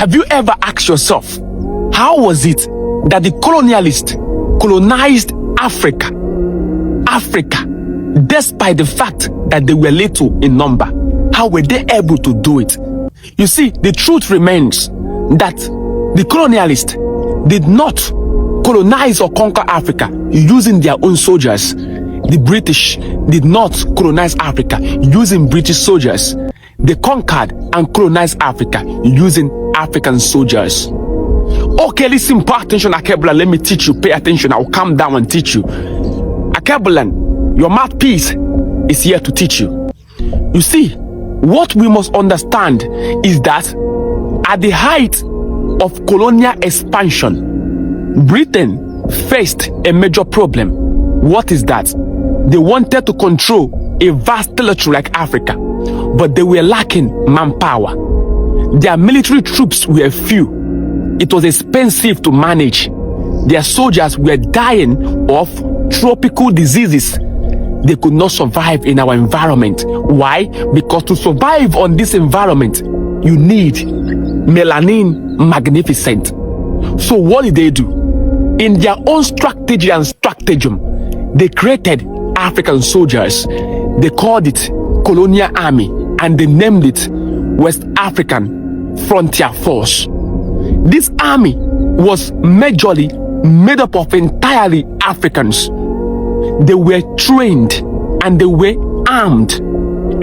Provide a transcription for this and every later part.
Have you ever asked yourself, how was it that the colonialists colonized Africa, despite the fact that they were little in number? How were they able to do it? You see, the truth remains that the colonialists did not colonize or conquer Africa using their own soldiers. The British did not colonize Africa using British soldiers. They conquered and colonized Africa using African soldiers. Okay, listen, pay attention, Akebulan. Let me teach you. Pay attention. I'll calm down and teach you. Akebulan, your mouthpiece is here to teach you. You see, what we must understand is that at the height of colonial expansion, Britain faced a major problem. What is that? They wanted to control a vast territory like Africa, but they were lacking manpower. Their military troops were few. It was expensive to manage. Their soldiers were dying of tropical diseases. They could not survive in our environment. Why? Because to survive on this environment, you need melanin magnificent. So what did they do? In their own strategy and stratagem, they created African soldiers. They called it Colonial Army, and they named it West African Frontier Force. This army was majorly made up of entirely Africans. They were trained and they were armed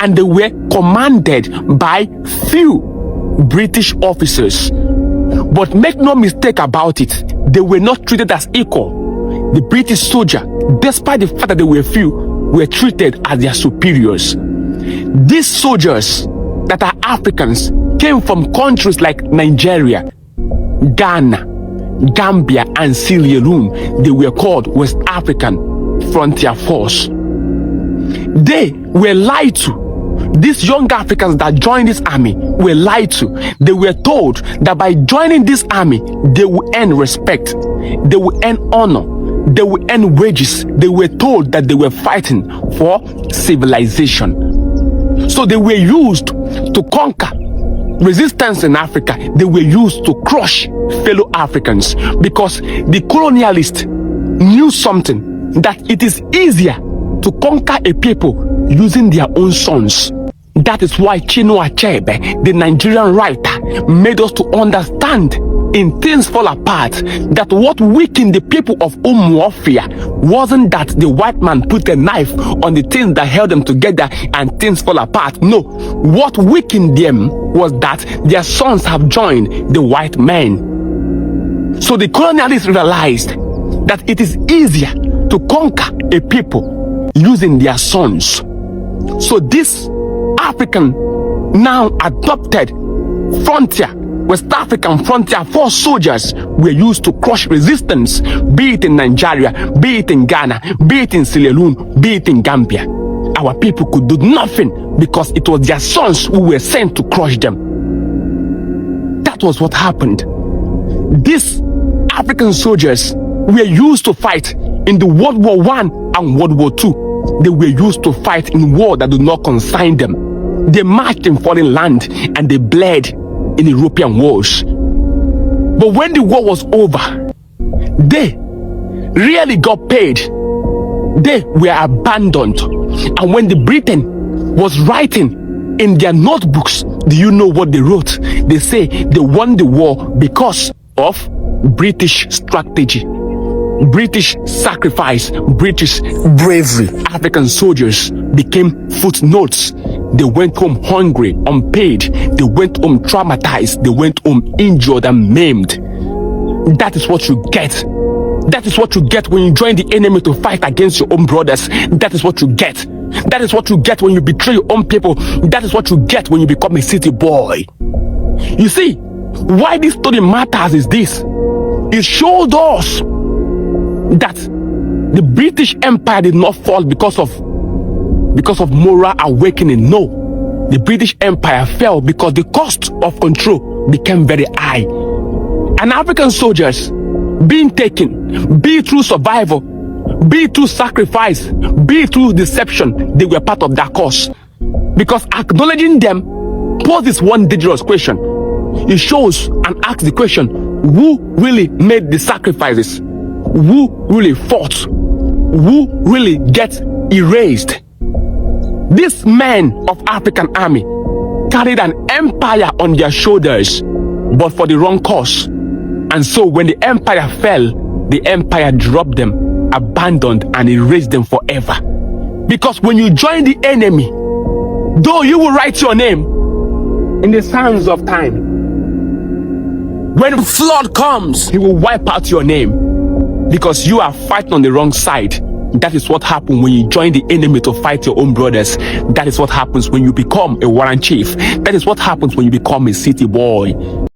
and they were commanded by few British officers. But make no mistake about it, they were not treated as equal. The British soldier, despite the fact that they were few, were treated as their superiors. These soldiers that are Africans came from countries like Nigeria, Ghana, Gambia, and Sierra Leone. They were called West African Frontier Force. They were lied to. These young Africans that joined this army were lied to. They were told that by joining this army, they will earn respect, they will earn honor, they will earn wages. They were told that they were fighting for civilization. So they were used to conquer resistance in Africa. They were used to crush fellow Africans because the colonialists knew something, that it is easier to conquer a people using their own sons. That is why Chinua Achebe, the Nigerian writer, made us to understand in Things Fall Apart that what weakened the people of Umuofia wasn't that the white man put a knife on the things that held them together and things fall apart. No, what weakened them was that their sons have joined the white men. So the colonialists realized that it is easier to conquer a people using their sons. So this African now adopted frontier, West African Frontier Force soldiers were used to crush resistance, be it in Nigeria, be it in Ghana, be it in Sierra Leone, be it in Gambia. Our people could do nothing because it was their sons who were sent to crush them. That was what happened. These African soldiers were used to fight in the World War I and World War II. They were used to fight in war that did not consign them. They marched in foreign land and they bled in European wars. But when the war was over, they really got paid. They were abandoned. And when the Britain was writing in their notebooks, do you know what they wrote? They say they won the war because of British strategy, British sacrifice, British bravery. African soldiers became footnotes. They went home hungry, unpaid. They went home traumatized. They went home injured and maimed. That is what you get. That is what you get when you join the enemy to fight against your own brothers. That is what you get. That is what you get when you betray your own people. That is what you get when you become a city boy. You see, why this story matters is this. It showed us that the British Empire did not fall because of moral awakening. No, the British Empire fell because the cost of control became very high. And African soldiers being taken, be it through survival, be it through sacrifice, be it through deception, they were part of that cause. Because acknowledging them poses one dangerous question. it shows and asks the question, who really made the sacrifices? Who really fought? Who really gets erased? These men of African army carried an empire on their shoulders, but for the wrong cause. And so when the empire fell, the empire dropped them, abandoned and erased them forever. Because when you join the enemy, though you will write your name in the sands of time, when flood comes, he will wipe out your name because you are fighting on the wrong side. That is what happens when you join the enemy to fight your own brothers. That is what happens when you become a warrant chief. That is what happens when you become a city boy.